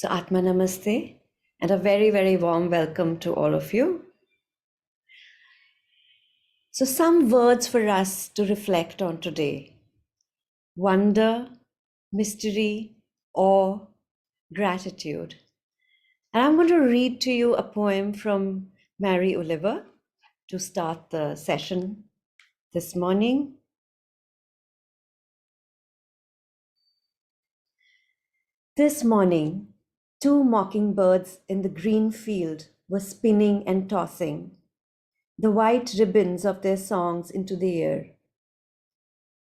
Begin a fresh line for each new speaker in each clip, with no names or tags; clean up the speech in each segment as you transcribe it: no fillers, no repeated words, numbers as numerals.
So, Atma Namaste, and a very, very warm welcome to all of you. So, some words for us to reflect on today: wonder, mystery, awe, gratitude. And I'm going to read to you a poem from Mary Oliver to start the session this morning. This morning, two mockingbirds in the green field were spinning and tossing the white ribbons of their songs into the air.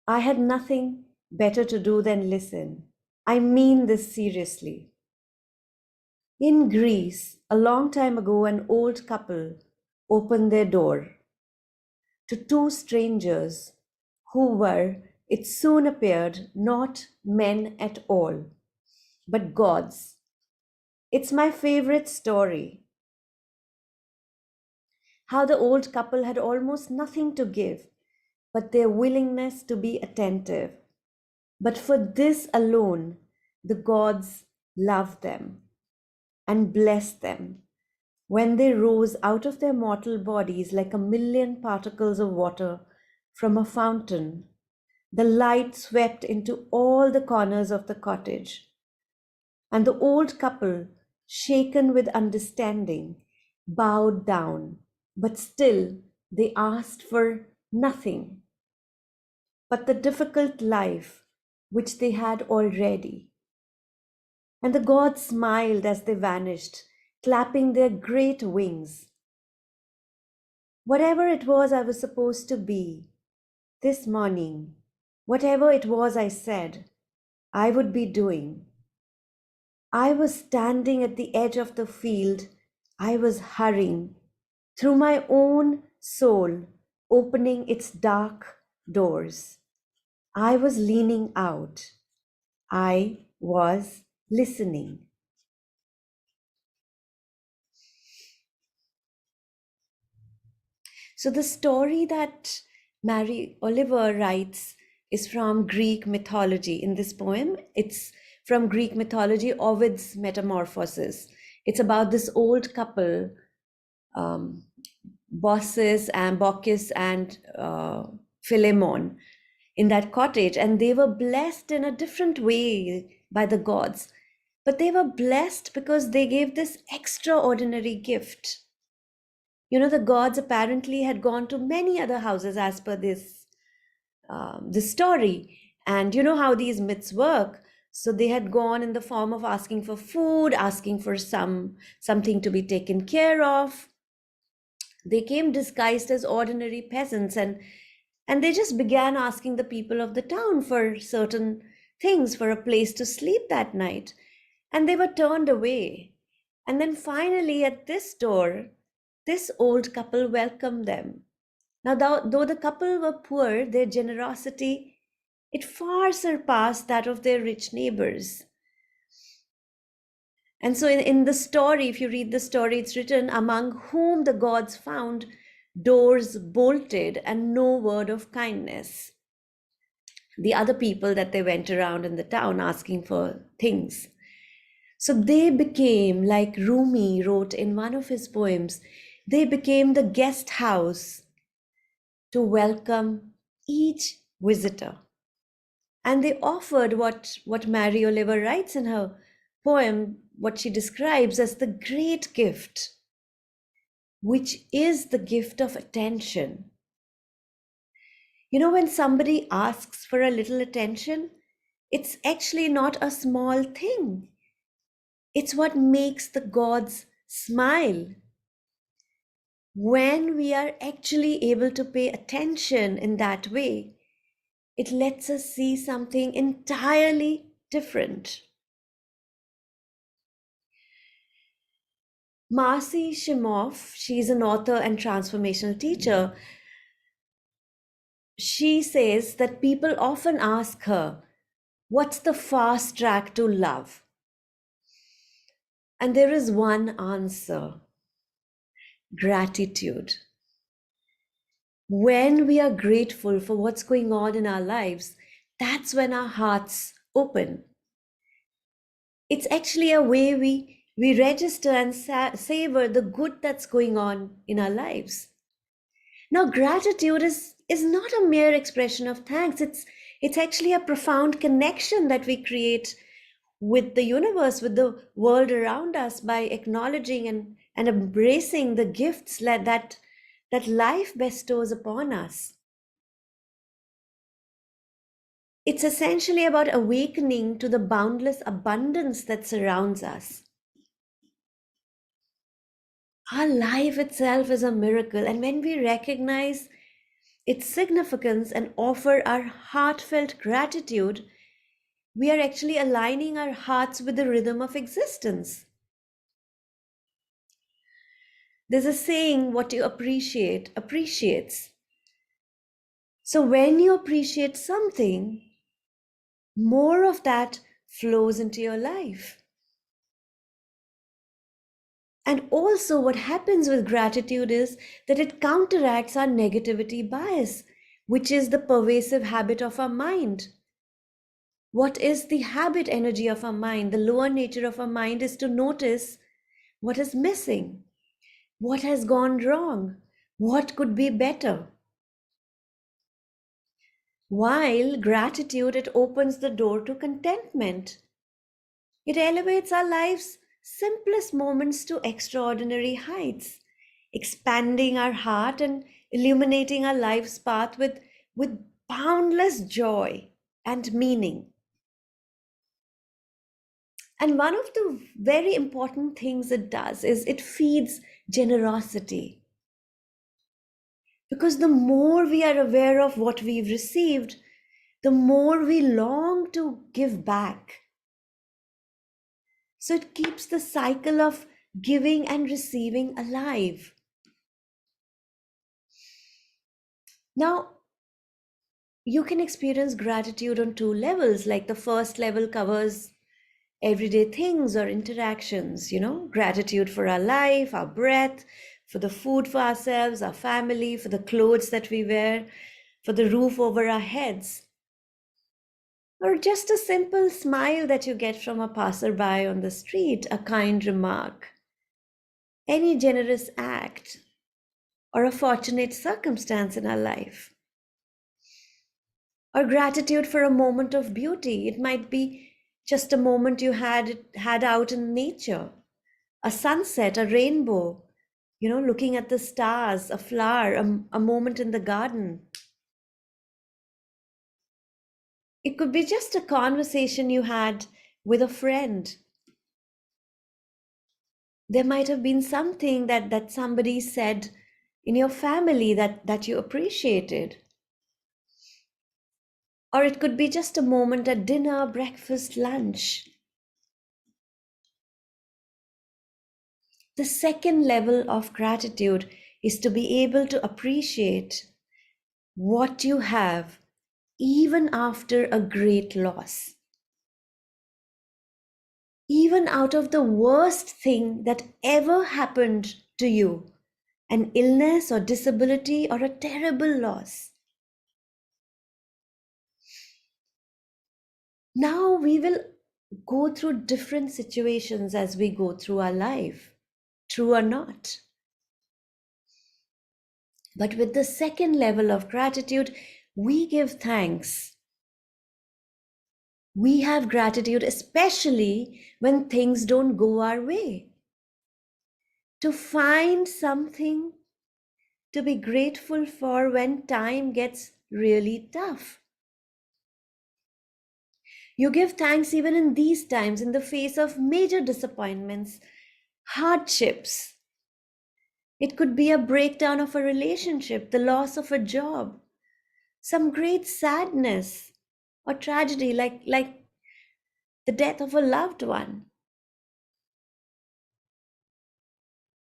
I had nothing better to do than listen. I mean this seriously. In Greece, a long time ago, an old couple opened their door to two strangers who were, it soon appeared, not men at all, but gods. It's my favorite story. How the old couple had almost nothing to give but their willingness to be attentive. But for this alone, the gods loved them and blessed them when they rose out of their mortal bodies like a million particles of water from a fountain. The light swept into all the corners of the cottage, and the old couple, shaken with understanding, bowed down, but still they asked for nothing but the difficult life which they had already. And the gods smiled as they vanished, clapping their great wings. Whatever it was I was supposed to be this morning, whatever it was I said I would be doing, I was standing at the edge of the field. I was hurrying through my own soul, opening its dark doors. I was leaning out. I was listening. So, the story that Mary Oliver writes is from Greek mythology. In this poem, it's from Greek mythology, Ovid's Metamorphoses. It's about this old couple, um, Baucis and Philemon, in that cottage, and they were blessed in a different way by the gods. But they were blessed because they gave this extraordinary gift. You know, the gods apparently had gone to many other houses as per this story. And you know how these myths work. So they had gone in the form of asking for food, asking for something to be taken care of. They came disguised as ordinary peasants, and they just began asking the people of the town for certain things, for a place to sleep that night. And they were turned away. And then finally, at this door, this old couple welcomed them. Now, though the couple were poor, their generosity, it far surpassed that of their rich neighbors. And so in the story, if you read the story, it's written, among whom the gods found doors bolted and no word of kindness. The other people that they went around in the town asking for things. So they became, like Rumi wrote in one of his poems, they became the guest house to welcome each visitor. And they offered what Mary Oliver writes in her poem, what she describes as the great gift, which is the gift of attention. You know, when somebody asks for a little attention, it's actually not a small thing. It's what makes the gods smile. When we are actually able to pay attention in that way, it lets us see something entirely different. Marcy Shimoff, she's an author and transformational teacher. She says that people often ask her, what's the fast track to love? And there is one answer: gratitude. When we are grateful for what's going on in our lives, that's when our hearts open. It's actually a way we register and savor the good that's going on in our lives. Now, gratitude is not a mere expression of thanks. It's actually a profound connection that we create with the universe, with the world around us, by acknowledging and embracing the gifts that life bestows upon us. It's essentially about awakening to the boundless abundance that surrounds us. Our life itself is a miracle, and when we recognize its significance and offer our heartfelt gratitude, we are actually aligning our hearts with the rhythm of existence. There's a saying, what you appreciate appreciates. So when you appreciate something, more of that flows into your life. And also, what happens with gratitude is that it counteracts our negativity bias, which is the pervasive habit of our mind. What is the habit energy of our mind? The lower nature of our mind is to notice what is missing, what has gone wrong, what could be better. While gratitude, it opens the door to contentment. It elevates our life's simplest moments to extraordinary heights, expanding our heart and illuminating our life's path with boundless joy and meaning. And one of the very important things it does is it feeds generosity. Because the more we are aware of what we've received, the more we long to give back. So it keeps the cycle of giving and receiving alive. Now, you can experience gratitude on two levels. Like the first level covers everyday things or interactions, gratitude for our life, our breath, for the food for ourselves, our family, for the clothes that we wear, for the roof over our heads, or just a simple smile that you get from a passerby on the street, a kind remark, any generous act, or a fortunate circumstance in our life. Or gratitude for a moment of beauty. It might be just a moment you had out in nature, a sunset, a rainbow, looking at the stars, a flower, a moment in the garden. It could be just a conversation you had with a friend. There might have been something that somebody said in your family that you appreciated. Or it could be just a moment at dinner, breakfast, lunch. The second level of gratitude is to be able to appreciate what you have even after a great loss. Even out of the worst thing that ever happened to you, an illness or disability or a terrible loss. Now we will go through different situations as we go through our life, true or not. But with the second level of gratitude, we give thanks. We have gratitude, especially when things don't go our way. To find something to be grateful for when time gets really tough. You give thanks even in these times, in the face of major disappointments, hardships. It could be a breakdown of a relationship, the loss of a job, some great sadness or tragedy like the death of a loved one.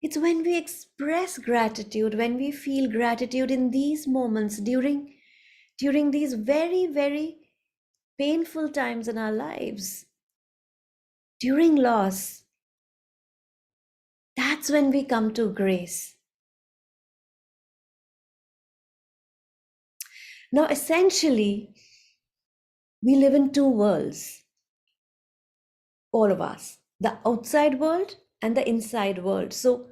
It's when we express gratitude, when we feel gratitude in these moments during these very, very painful times in our lives, during loss, that's when we come to grace. Now, essentially, we live in two worlds. all of us, the outside world and the inside world. So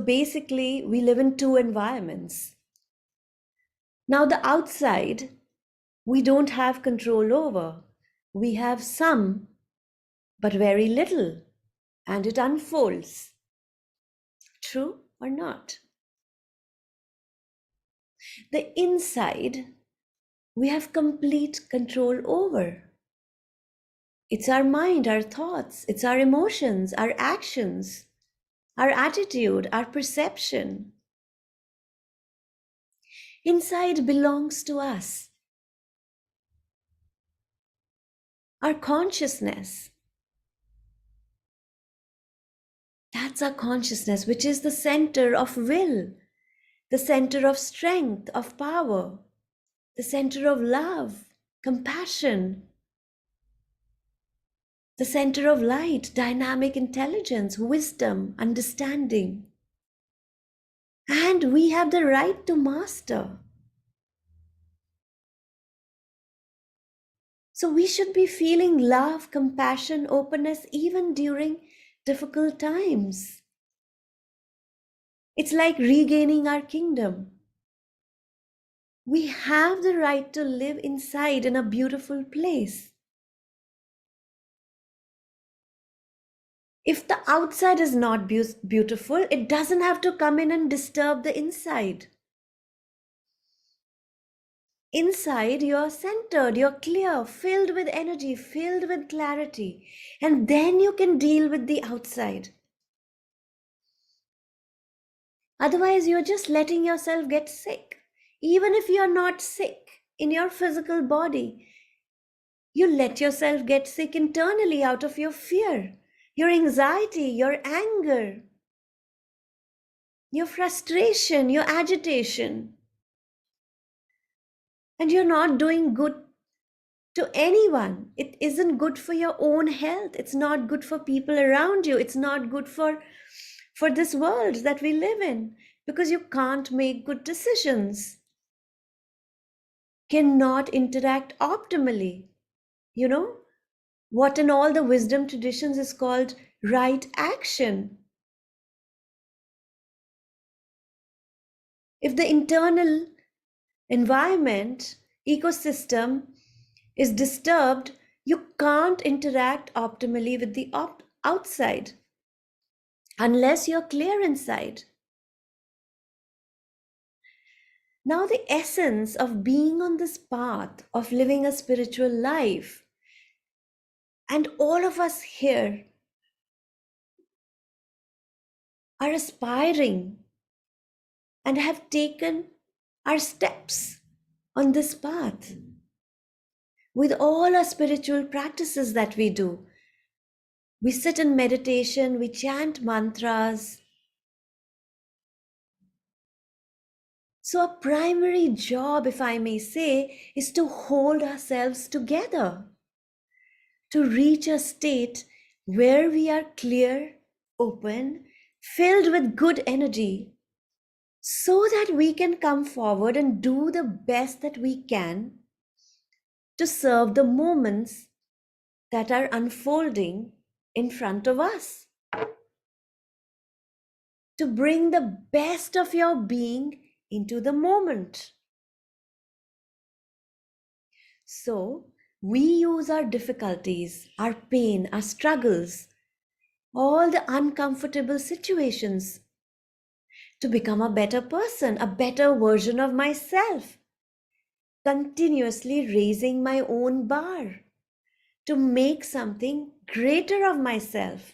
basically, we live in two environments. Now, the outside, we don't have control over. We have some, but very little, and it unfolds. True or not? The inside, we have complete control over. It's our mind, our thoughts, it's our emotions, our actions, our attitude, our perception. Inside belongs to us, our consciousness. That's our consciousness, which is the center of will, the center of strength, of power, the center of love, compassion, the center of light, dynamic intelligence, wisdom, understanding. And we have the right to master. So we should be feeling love, compassion, openness even during difficult times. It's like regaining our kingdom. We have the right to live inside in a beautiful place. If the outside is not beautiful, it doesn't have to come in and disturb the inside. Inside, you're centered, you're clear, filled with energy, filled with clarity, and then you can deal with the outside. Otherwise, you're just letting yourself get sick. Even if you're not sick in your physical body, you let yourself get sick internally out of your fear, your anxiety, your anger, your frustration, your agitation. And you're not doing good to anyone. It isn't good for your own health. It's not good for people around you. It's not good for this world that we live in, because you can't make good decisions, cannot interact optimally. You know, what in all the wisdom traditions is called right action. If the internal environment, ecosystem is disturbed, you can't interact optimally with the outside unless you're clear inside. Now, the essence of being on this path of living a spiritual life, and all of us here are aspiring and have taken our steps on this path with all our spiritual practices that we do. We sit in meditation, we chant mantras. So, our primary job, if I may say, is to hold ourselves together, to reach a state where we are clear, open, filled with good energy, so that we can come forward and do the best that we can to serve the moments that are unfolding in front of us, to bring the best of your being into the moment. So, we use our difficulties, our pain, our struggles, all the uncomfortable situations to become a better person, a better version of myself, continuously raising my own bar to make something greater of myself.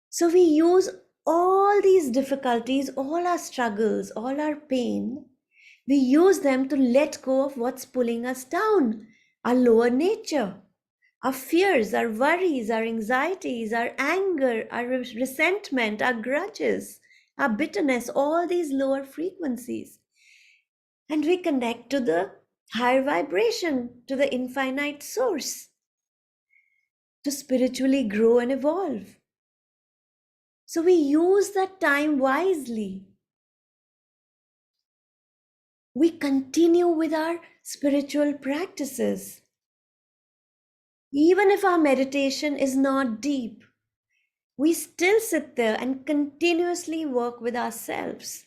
So we use all these difficulties, all our struggles, all our pain, we use them to let go of what's pulling us down, our lower nature, our fears, our worries, our anxieties, our anger, our resentment, our grudges, our bitterness, all these lower frequencies. And we connect to the higher vibration, to the infinite source, to spiritually grow and evolve. So we use that time wisely. We continue with our spiritual practices. Even if our meditation is not deep, we still sit there and continuously work with ourselves.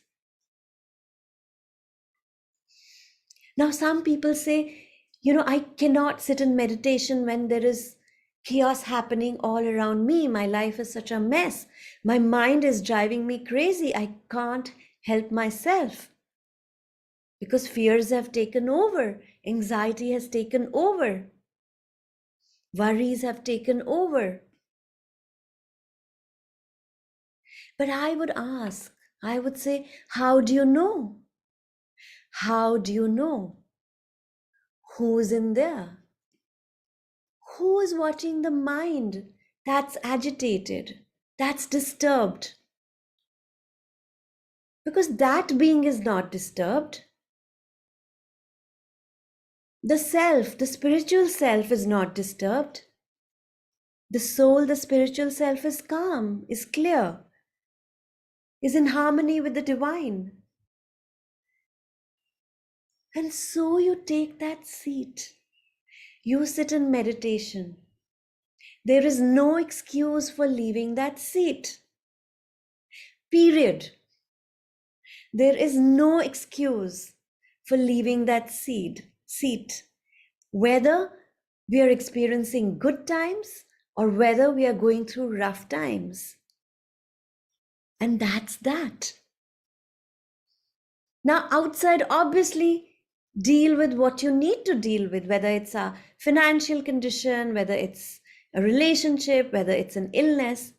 Now, some people say, I cannot sit in meditation when there is chaos happening all around me. My life is such a mess. My mind is driving me crazy. I can't help myself because fears have taken over, anxiety has taken over, worries have taken over. But I would say, how do you know? How do you know who's in there? Who is watching the mind that's agitated, that's disturbed? Because that being is not disturbed. The self, the spiritual self, is not disturbed. The soul, the spiritual self, is calm, is clear, is in harmony with the divine. And so you take that seat. You sit in meditation. There is no excuse for leaving that seat. Period. There is no excuse for leaving that seat, whether we are experiencing good times or whether we are going through rough times. And that's that. Now, outside, obviously, deal with what you need to deal with, whether it's a financial condition, whether it's a relationship, whether it's an illness.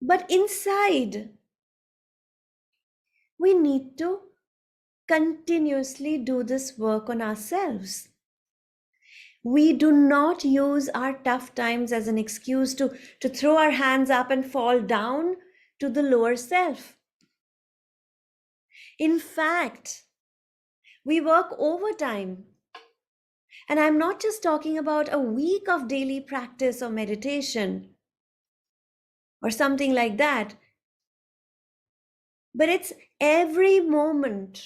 But inside, we need to continuously do this work on ourselves. We do not use our tough times as an excuse to throw our hands up and fall down to the lower self. In fact, we work overtime. And I'm not just talking about a week of daily practice or meditation or something like that, but it's every moment.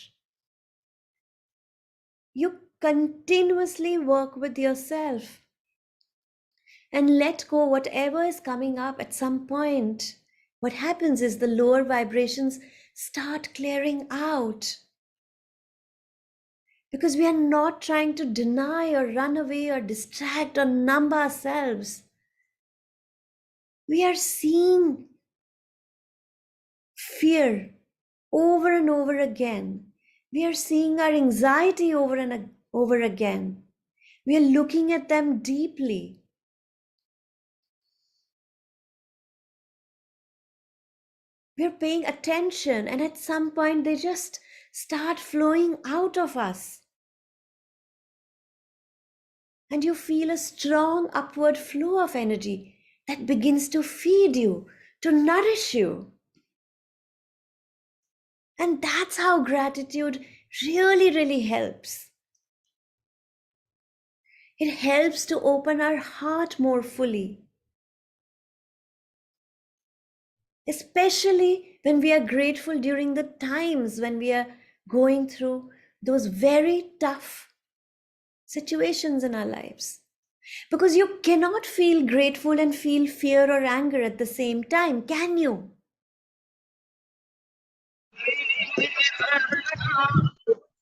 You continuously work with yourself and let go whatever is coming up at some point. What happens is the lower vibrations start clearing out because we are not trying to deny or run away or distract or numb ourselves. We are seeing fear over and over again. We are seeing our anxiety over and over again. We are looking at them deeply. We're paying attention, and at some point, they just start flowing out of us. And you feel a strong upward flow of energy that begins to feed you, to nourish you. And that's how gratitude really, really helps. It helps to open our heart more fully, especially when we are grateful during the times when we are going through those very tough situations in our lives. Because you cannot feel grateful and feel fear or anger at the same time, can you?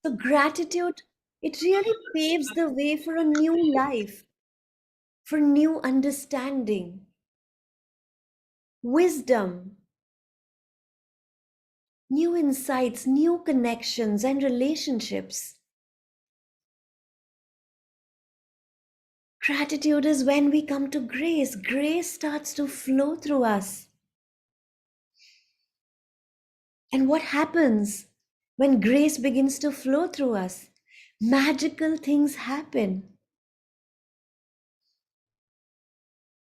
So, gratitude, it really paves the way for a new life, for new understanding, wisdom, new insights, new connections, and relationships. Gratitude is when we come to grace. Grace starts to flow through us. And what happens when grace begins to flow through us? Magical things happen.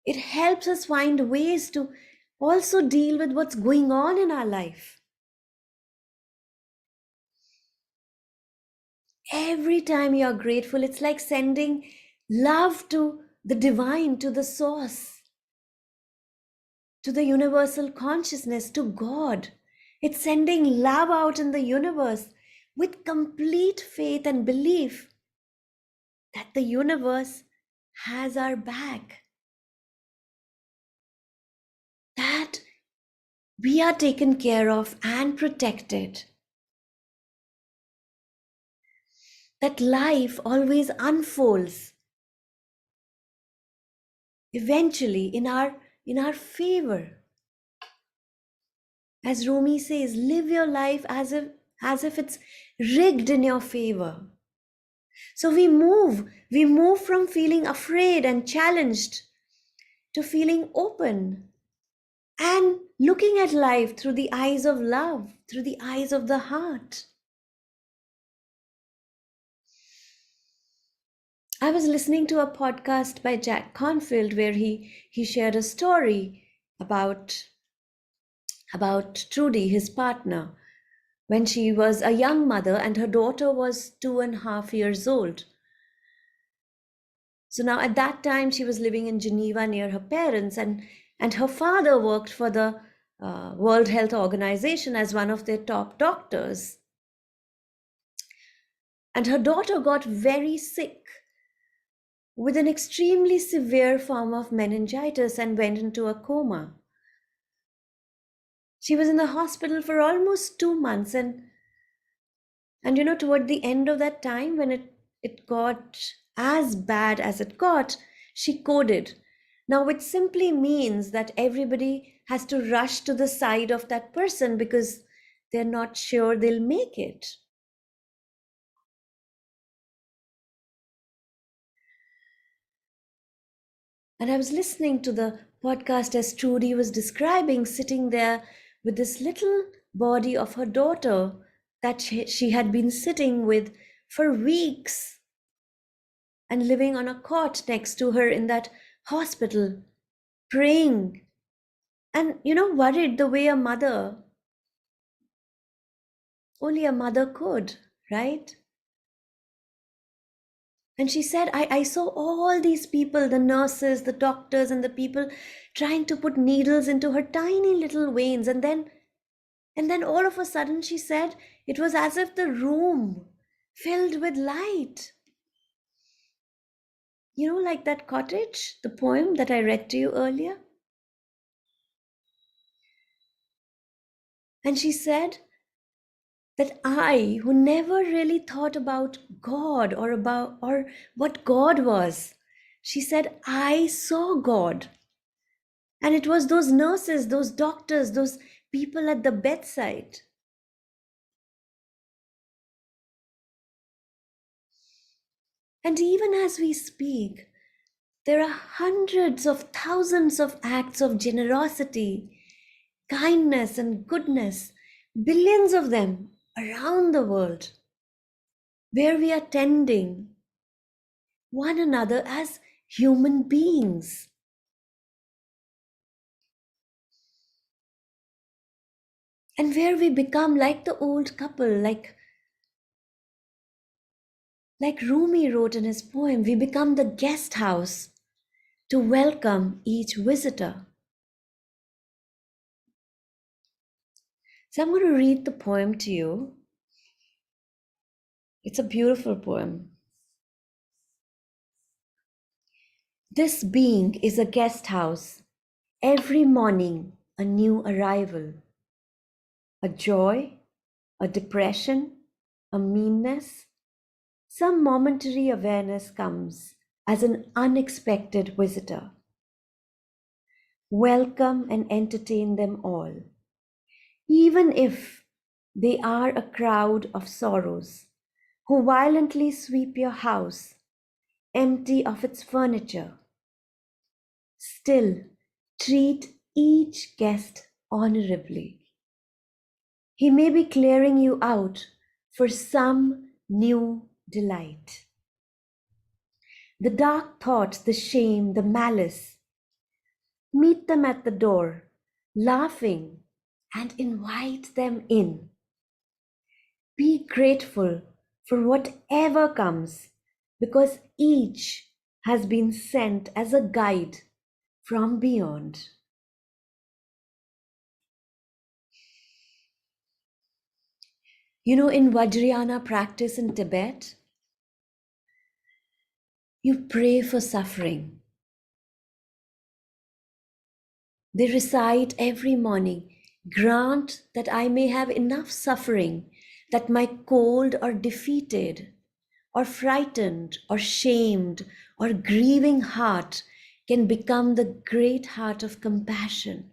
It helps us find ways to also deal with what's going on in our life. Every time you're grateful, it's like sending love to the divine, to the source, to the universal consciousness, to God. It's sending love out in the universe with complete faith and belief that the universe has our back, that we are taken care of and protected, that life always unfolds eventually in our favor. As Rumi says, live your life as if it's rigged in your favor. So we move from feeling afraid and challenged to feeling open and looking at life through the eyes of love, through the eyes of the heart. I was listening to a podcast by Jack Confield where he shared a story about about Trudy, his partner, when she was a young mother and her daughter was 2.5 years old. So now at that time she was living in Geneva near her parents, and her father worked for the World Health Organization as one of their top doctors. And her daughter got very sick with an extremely severe form of meningitis and went into a coma. She was in the hospital for almost 2 months, and toward the end of that time, when it got as bad as it got, she coded. Now, which simply means that everybody has to rush to the side of that person because they're not sure they'll make it. And I was listening to the podcast as Trudy was describing, sitting there with this little body of her daughter that she had been sitting with for weeks and living on a cot next to her in that hospital, praying and, worried the way only a mother could, right? And she said, I saw all these people, the nurses, the doctors, and the people trying to put needles into her tiny little veins. And then all of a sudden, she said, it was as if the room filled with light. Like that cottage, the poem that I read to you earlier. And she said that I, who never really thought about God or what God was, she said, I saw God. And it was those nurses, those doctors, those people at the bedside. And even as we speak, there are hundreds of thousands of acts of generosity, kindness, and goodness, billions of them around the world, where we are tending one another as human beings. And where we become like the old couple, like Rumi wrote in his poem, we become the guest house to welcome each visitor. So I'm going to read the poem to you. It's a beautiful poem. This being is a guest house, every morning a new arrival, a joy, a depression, a meanness. Some momentary awareness comes as an unexpected visitor. Welcome and entertain them all, even if they are a crowd of sorrows who violently sweep your house empty of its furniture. Still, treat each guest honorably. He may be clearing you out for some new delight. The dark thoughts, the shame, the malice, meet them at the door, laughing, and invite them in. Be grateful for whatever comes, because each has been sent as a guide from beyond. In Vajrayana practice in Tibet, You pray for suffering. They recite every morning, grant that I may have enough suffering that my cold or defeated or frightened or shamed or grieving heart can become the great heart of compassion.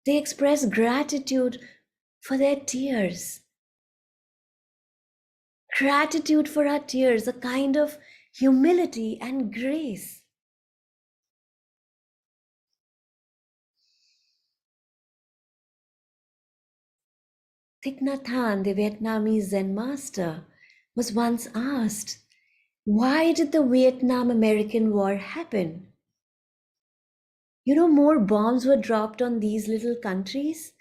They express gratitude for their tears, gratitude for our tears, a kind of humility and grace. Thich Nhat Hanh, the Vietnamese Zen master, was once asked, why did the Vietnam American War happen? You know, more bombs were dropped on these little countries,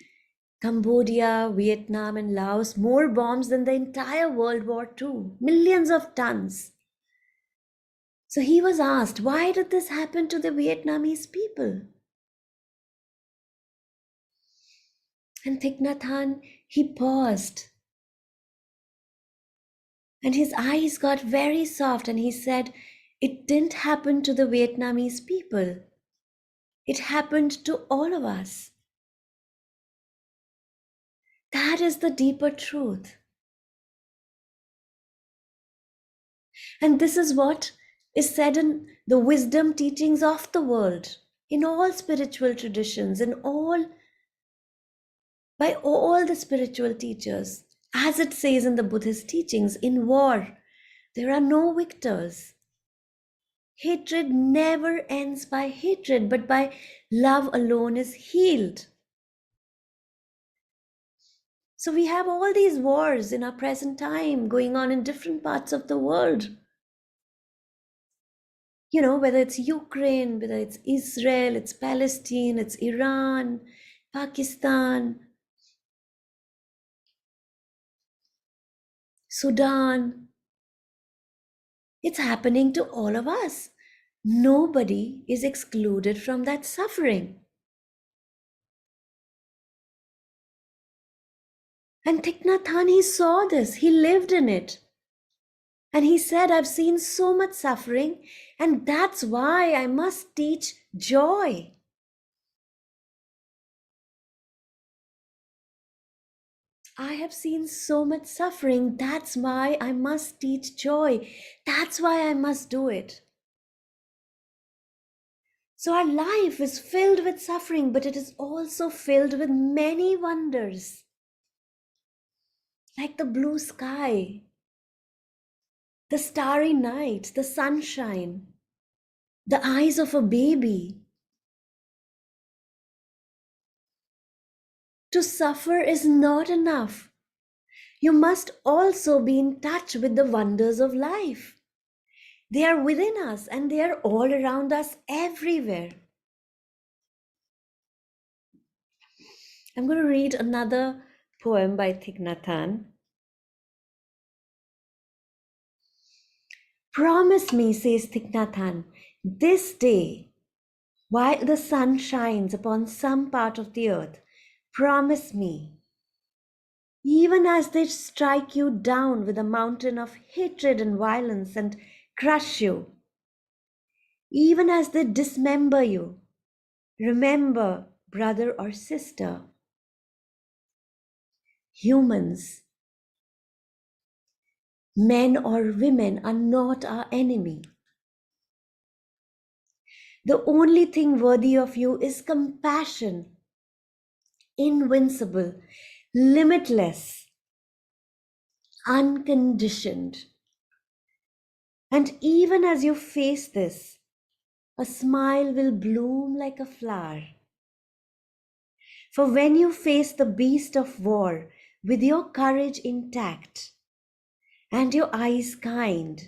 Cambodia, Vietnam, and Laos, more bombs than the entire World War II, millions of tons. So he was asked, why did this happen to the Vietnamese people? And Thich Nhat Hanh, he paused and his eyes got very soft and he said, it didn't happen to the Vietnamese people. It happened to all of us. That is the deeper truth. And this is what is said in the wisdom teachings of the world, in all spiritual traditions, in all by all the spiritual teachers. As it says in the Buddhist teachings, in war, there are no victors. Hatred never ends by hatred, but by love alone is healed. So we have all these wars in our present time going on in different parts of the world. You know, whether it's Ukraine, whether it's Israel, it's Palestine, it's Iran, Pakistan, Sudan. It's happening to all of us. Nobody is excluded from that suffering. And Thich Nhat Hanh, he saw this, he lived in it. And he said, I've seen so much suffering, and that's why I must teach joy. I have seen so much suffering, that's why I must teach joy. That's why I must do it. So our life is filled with suffering, but it is also filled with many wonders, like the blue sky, the starry night, the sunshine, the eyes of a baby. To suffer is not enough. You must also be in touch with the wonders of life. They are within us and they are all around us everywhere. I'm going to read another poem by Thich Nhat Hanh. Promise me, says Thich Nhat Hanh, this day, while the sun shines upon some part of the earth, promise me, even as they strike you down with a mountain of hatred and violence and crush you, even as they dismember you, remember, brother or sister, humans, men or women are not our enemy. The only thing worthy of you is compassion, invincible, limitless, unconditioned. And even as you face this, a smile will bloom like a flower. For when you face the beast of war with your courage intact and your eyes kind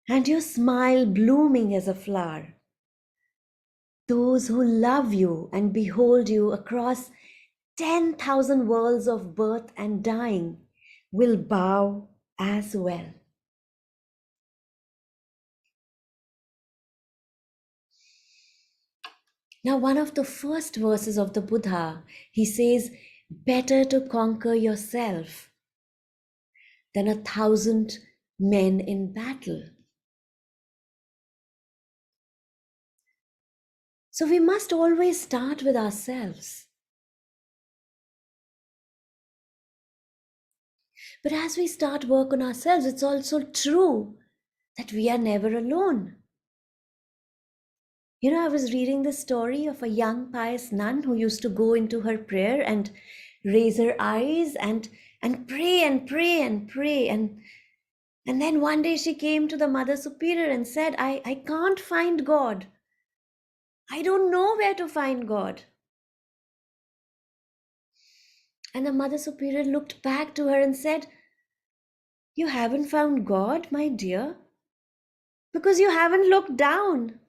and your smile blooming as a flower, those who love you and behold you across 10,000 worlds of birth and dying will bow as well. Now, one of the first verses of the Buddha, he says, better to conquer yourself than 1,000 men in battle. So we must always start with ourselves. But as we start work on ourselves, it's also true that we are never alone. You know, I was reading the story of a young pious nun who used to go into her prayer and raise her eyes and pray and pray and pray. And then one day she came to the Mother Superior and said, I can't find God. I don't know where to find God. And the Mother Superior looked back to her and said, You haven't found God, my dear, because you haven't looked down.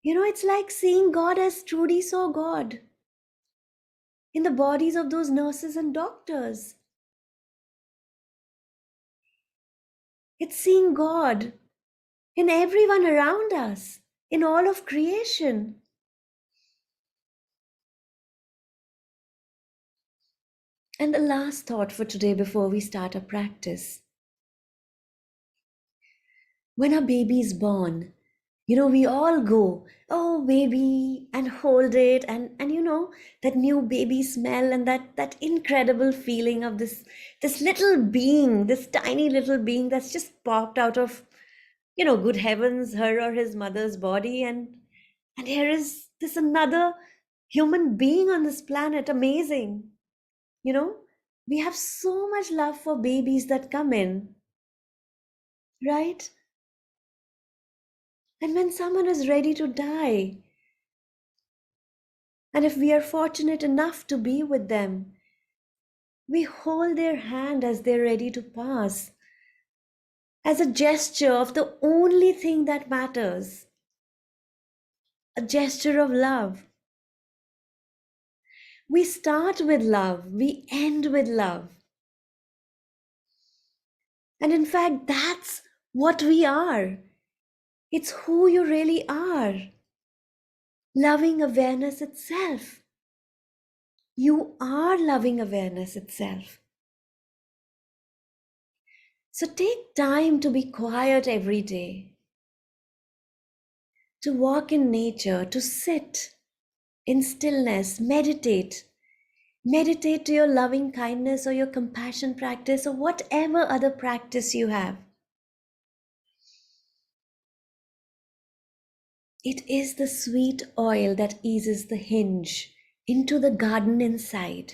You know, it's like seeing God as Trudy saw God in the bodies of those nurses and doctors. It's seeing God in everyone around us, in all of creation. And the last thought for today before we start our practice. When a baby is born, you know, we all go, oh, baby, and hold it. And you know, that new baby smell and that incredible feeling of this little being, this tiny little being that's just popped out of, you know, good heavens, her or his mother's body. And here is this another human being on this planet. Amazing. You know, we have so much love for babies that come in, right? And when someone is ready to die, and if we are fortunate enough to be with them, we hold their hand as they're ready to pass, as a gesture of the only thing that matters, a gesture of love. We start with love, we end with love. And in fact, that's what we are. It's who you really are. Loving awareness itself. You are loving awareness itself. So take time to be quiet every day, to walk in nature, to sit in stillness, meditate. Meditate to your loving kindness or your compassion practice or whatever other practice you have. It is the sweet oil that eases the hinge into the garden inside,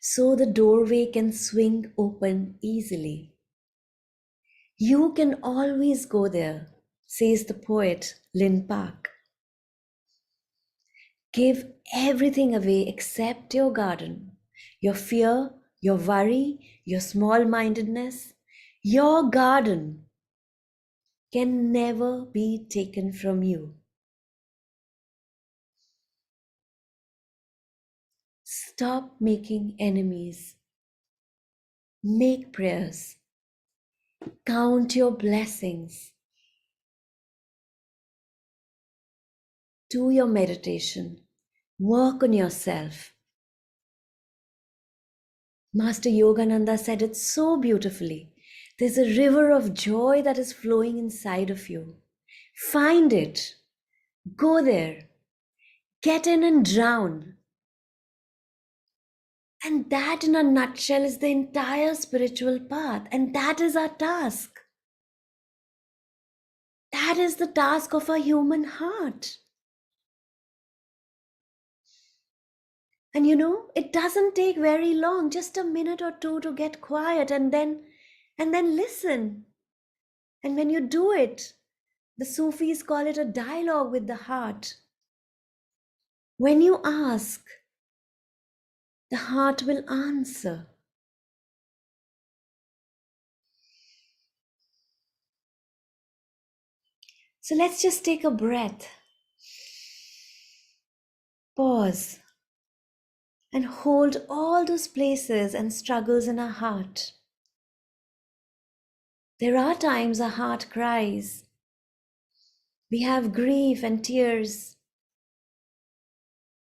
so the doorway can swing open easily. You can always go there, says the poet Lin Park. Give everything away except your garden, your fear, your worry, your small mindedness. Your garden can never be taken from you. Stop making enemies. Make prayers. Count your blessings. Do your meditation. Work on yourself. Master Yogananda said it so beautifully. There's a river of joy that is flowing inside of you. Find it. Go there. Get in and drown. And that, in a nutshell, is the entire spiritual path. And that is our task. That is the task of a human heart. And you know, it doesn't take very long, just a minute or two to get quiet and then listen. And when you do it, the Sufis call it a dialogue with the heart. When you ask, the heart will answer. So let's just take a breath. Pause and hold all those places and struggles in our heart. There are times our heart cries. We have grief and tears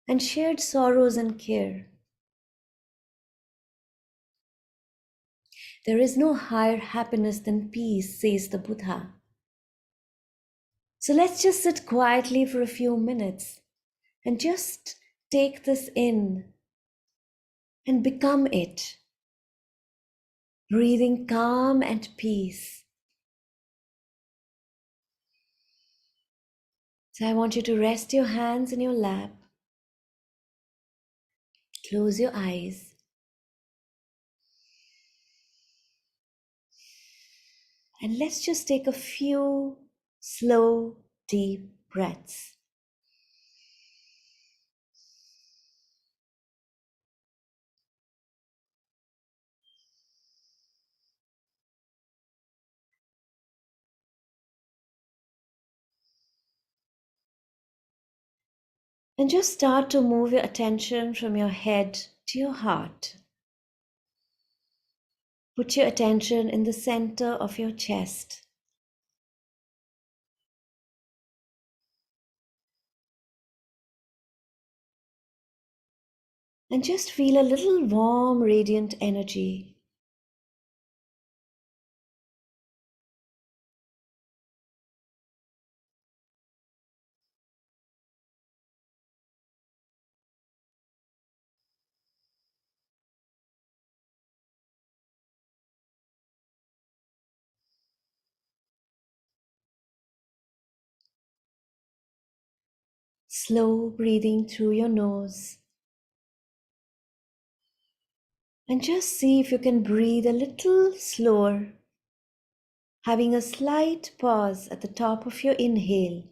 and shared sorrows and care. There is no higher happiness than peace, says the Buddha. So let's just sit quietly for a few minutes and just take this in and become it, breathing calm and peace. So I want you to rest your hands in your lap, close your eyes, and let's just take a few slow, deep breaths. And just start to move your attention from your head to your heart. Put your attention in the center of your chest. And just feel a little warm, radiant energy. Slow breathing through your nose. And just see if you can breathe a little slower, having a slight pause at the top of your inhale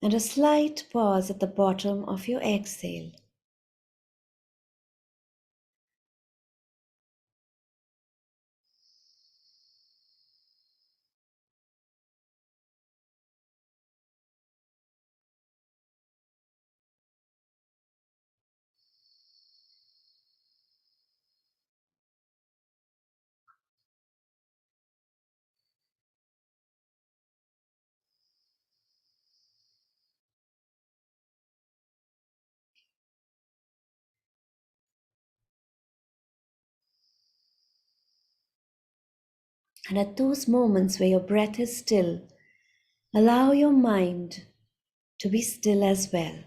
and a slight pause at the bottom of your exhale. And at those moments where your breath is still, allow your mind to be still as well.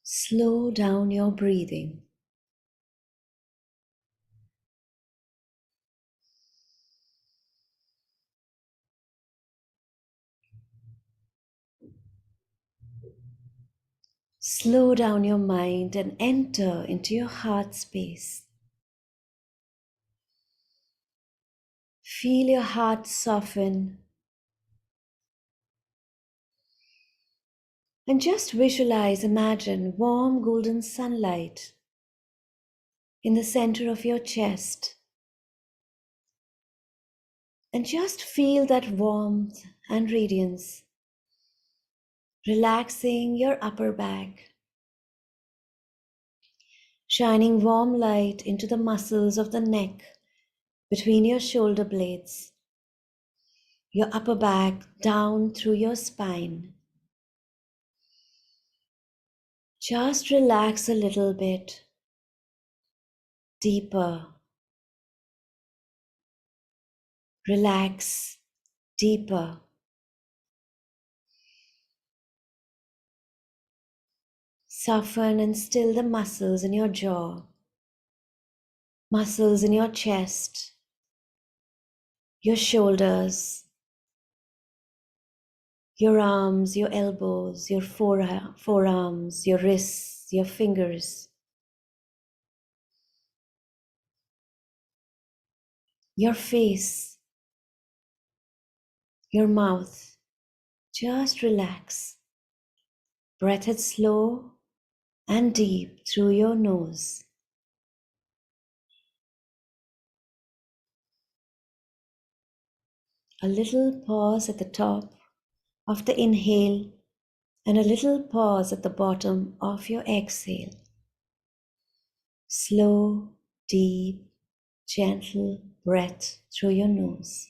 Slow down your breathing. Slow down your mind and enter into your heart space. Feel your heart soften and just visualize, imagine warm golden sunlight in the center of your chest. And just feel that warmth and radiance, relaxing your upper back, shining warm light into the muscles of the neck between your shoulder blades, your upper back down through your spine. Just relax a little bit deeper. Relax deeper. Soften and still the muscles in your jaw, muscles in your chest, your shoulders, your arms, your elbows, your forearms, your wrists, your fingers, your face, your mouth. Just relax. Breathe it slow and deep through your nose. A little pause at the top of the inhale and a little pause at the bottom of your exhale. Slow, deep, gentle breath through your nose.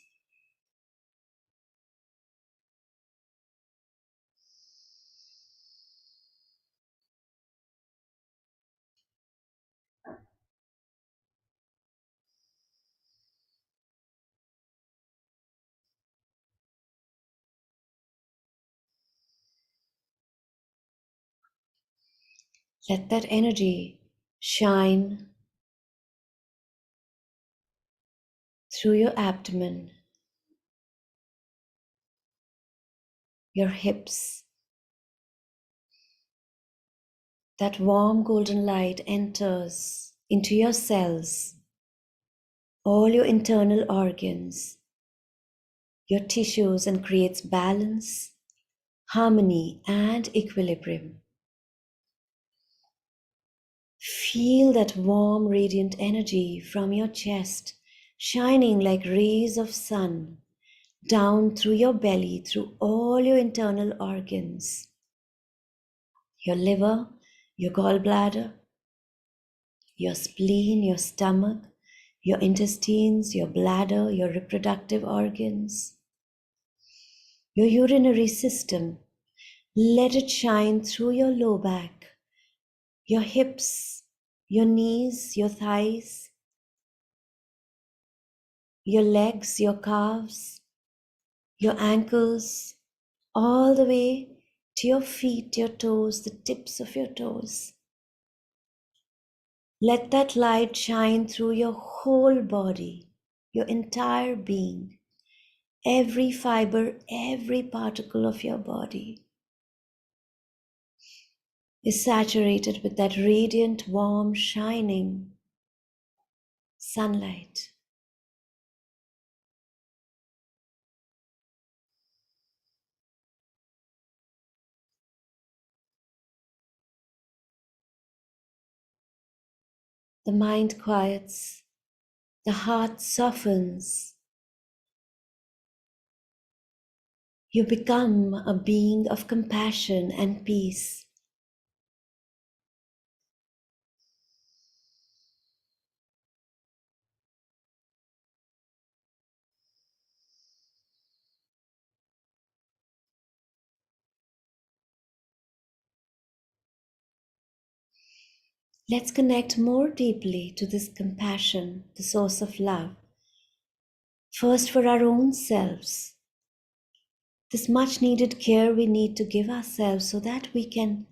Let that energy shine through your abdomen, your hips. That warm golden light enters into your cells, all your internal organs, your tissues, and creates balance, harmony, and equilibrium. Feel that warm, radiant energy from your chest shining like rays of sun down through your belly, through all your internal organs, your liver, your gallbladder, your spleen, your stomach, your intestines, your bladder, your reproductive organs, your urinary system. Let it shine through your low back, your hips, your knees, your thighs, your legs, your calves, your ankles, all the way to your feet, your toes, the tips of your toes. Let that light shine through your whole body, your entire being, every fiber, every particle of your body is saturated with that radiant, warm, shining sunlight. The mind quiets, the heart softens. You become a being of compassion and peace. Let's connect more deeply to this compassion, the source of love. First, for our own selves, this much needed care we need to give ourselves so that we can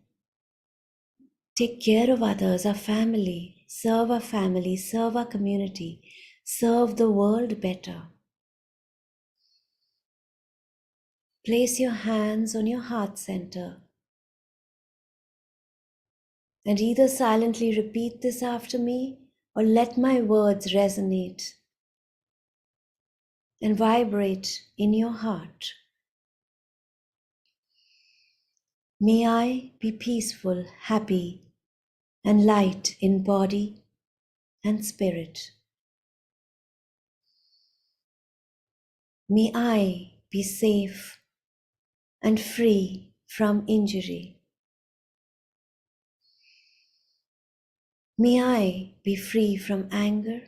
take care of others, our family, serve our community, serve the world better. Place your hands on your heart center and either silently repeat this after me or let my words resonate and vibrate in your heart. May I be peaceful, happy, and light in body and spirit. May I be safe and free from injury. May I be free from anger,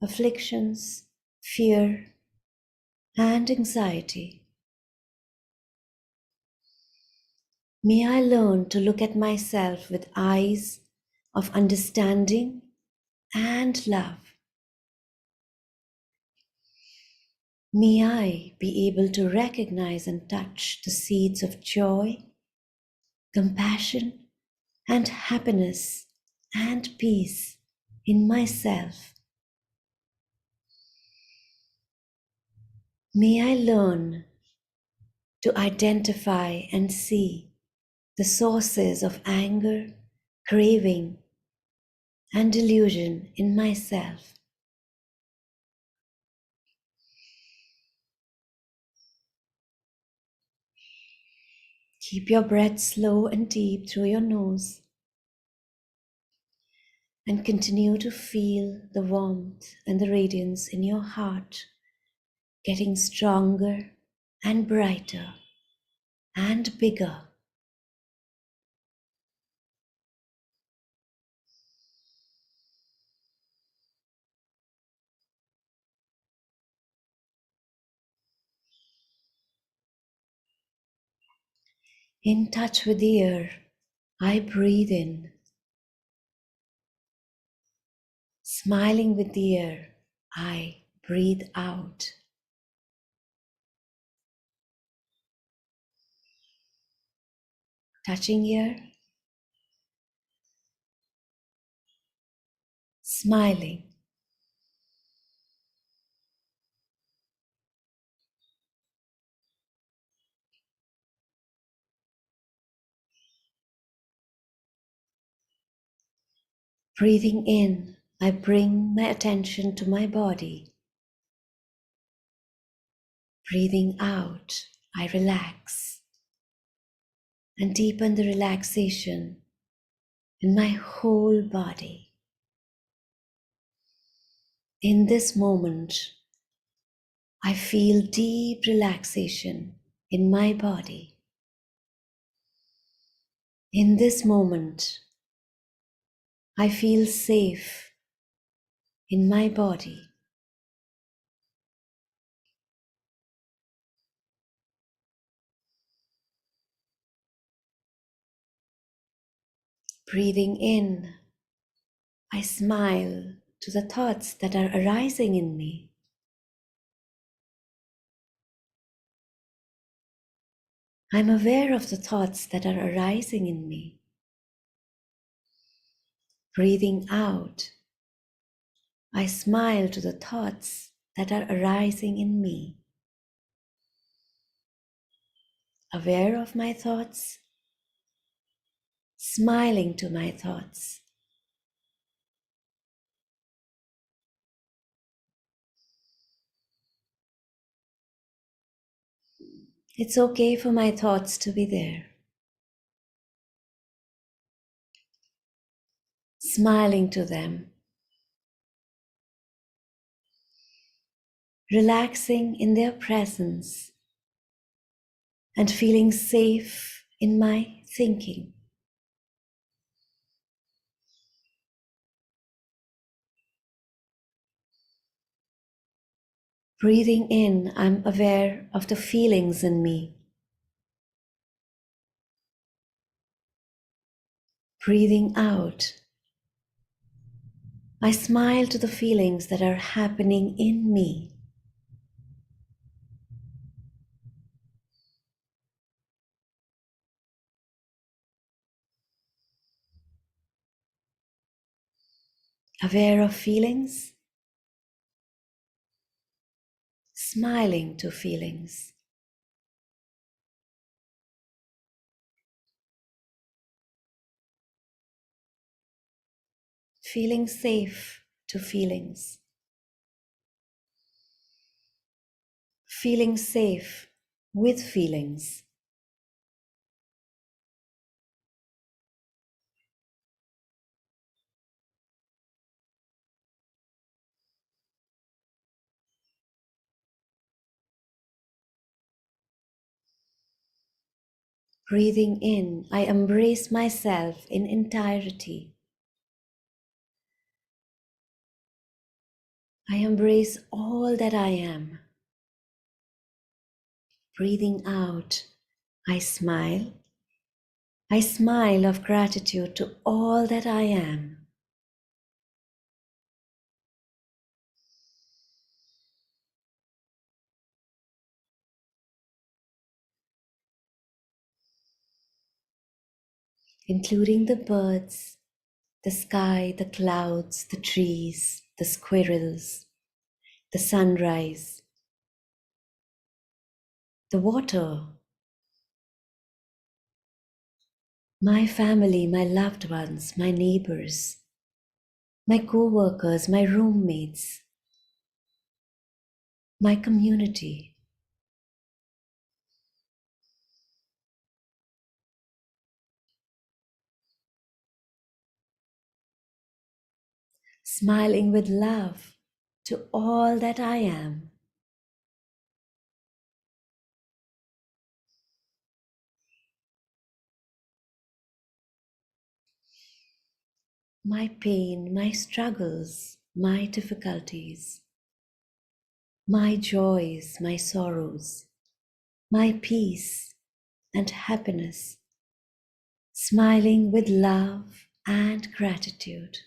afflictions, fear, and anxiety. May I learn to look at myself with eyes of understanding and love. May I be able to recognize and touch the seeds of joy, compassion, and happiness and peace in myself. May I learn to identify and see the sources of anger, craving, and delusion in myself. Keep your breath slow and deep through your nose and continue to feel the warmth and the radiance in your heart getting stronger and brighter and bigger. In touch with the air, I breathe in. Smiling with the air, I breathe out. Touching air, smiling, breathing in. I bring my attention to my body. Breathing out, I relax and deepen the relaxation in my whole body. In this moment, I feel deep relaxation in my body. In this moment, I feel safe in my body. Breathing in, I smile to the thoughts that are arising in me. I'm aware of the thoughts that are arising in me. Breathing out, I smile to the thoughts that are arising in me. Aware of my thoughts, smiling to my thoughts. It's okay for my thoughts to be there. Smiling to them, relaxing in their presence, and feeling safe in my thinking. Breathing in, I'm aware of the feelings in me. Breathing out, I smile to the feelings that are happening in me. Aware of feelings, smiling to feelings. Feeling safe to feelings. Feeling safe with feelings. Breathing in, I embrace myself in entirety. I embrace all that I am. Breathing out, I smile. I smile of gratitude to all that I am. Including the birds, the sky, the clouds, the trees, the squirrels, the sunrise, the water, my family, my loved ones, my neighbors, my co-workers, my roommates, my community. Smiling with love to all that I am. My pain, my struggles, my difficulties, my joys, my sorrows, my peace and happiness, smiling with love and gratitude.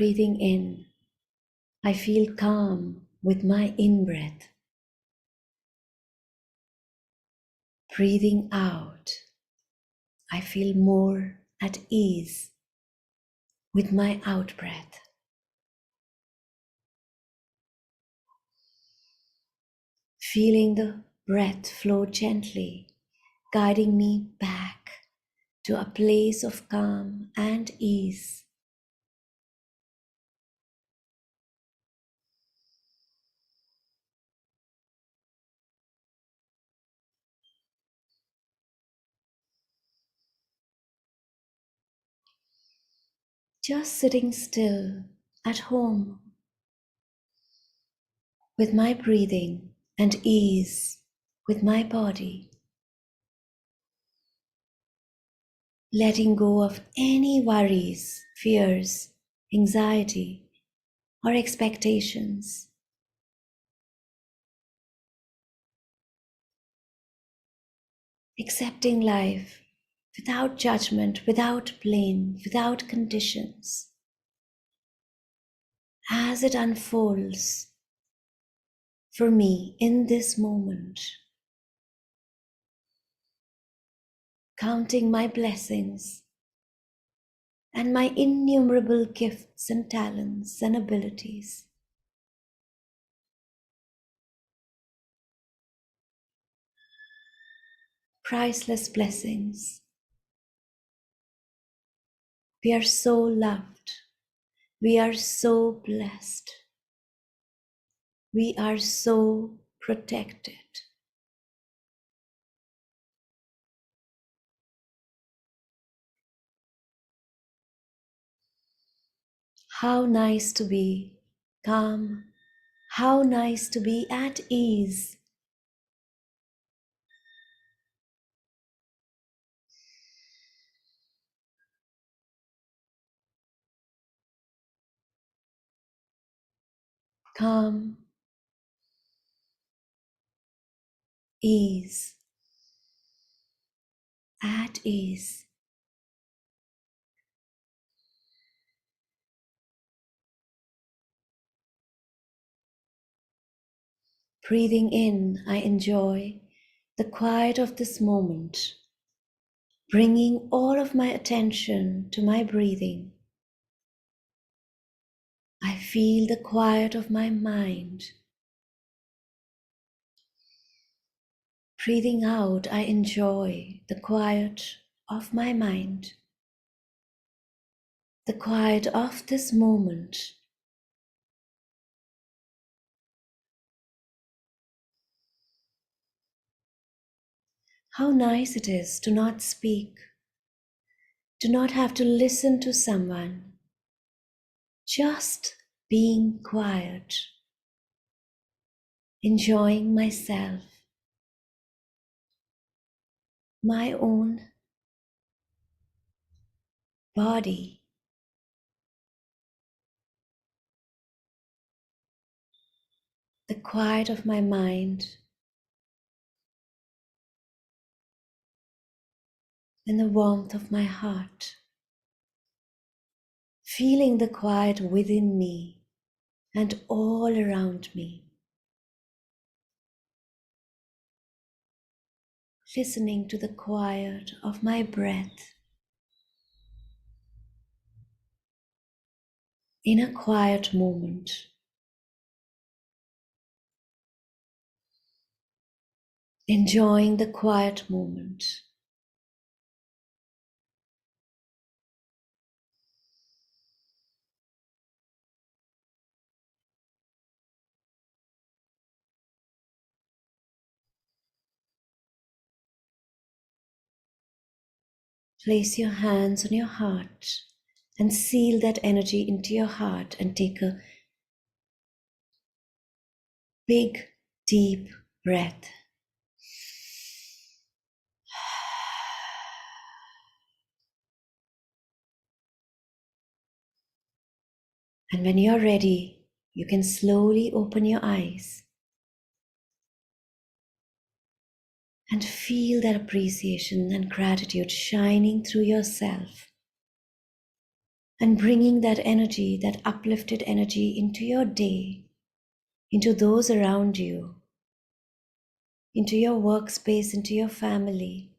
Breathing in, I feel calm with my in-breath. Breathing out, I feel more at ease with my out-breath. Feeling the breath flow gently, guiding me back to a place of calm and ease. Just sitting still at home with my breathing and ease with my body, letting go of any worries, fears, anxiety, or expectations. Accepting life without judgment, without blame, without conditions, as it unfolds for me in this moment, counting my blessings and my innumerable gifts and talents and abilities. Priceless blessings. We are so loved. We are so blessed. We are so protected. How nice to be calm. How nice to be at ease. Calm, ease, at ease. Breathing in, I enjoy the quiet of this moment, bringing all of my attention to my breathing. I feel the quiet of my mind. Breathing out, I enjoy the quiet of my mind, the quiet of this moment. How nice it is to not speak, to not have to listen to someone, just being quiet, enjoying myself, my own body, the quiet of my mind, and the warmth of my heart, feeling the quiet within me and all around me, listening to the quiet of my breath in a quiet moment. Enjoying the quiet moment. Place your hands on your heart and seal that energy into your heart and take a big, deep breath. And when you're ready, you can slowly open your eyes and feel that appreciation and gratitude shining through yourself and bringing that energy, that uplifted energy into your day, into those around you, into your workspace, into your family,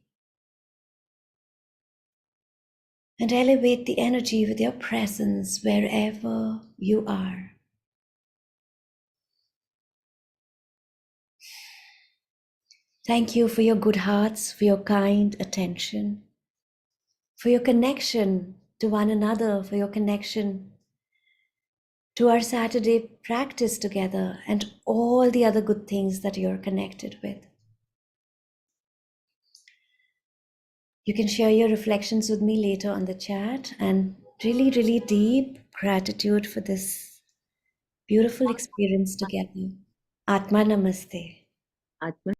and elevate the energy with your presence wherever you are. Thank you for your good hearts, for your kind attention, for your connection to one another, for your connection to our Saturday practice together, and all the other good things that you're connected with. You can share your reflections with me later on the chat, and really, really deep gratitude for this beautiful experience together. Atma Namaste.
Atma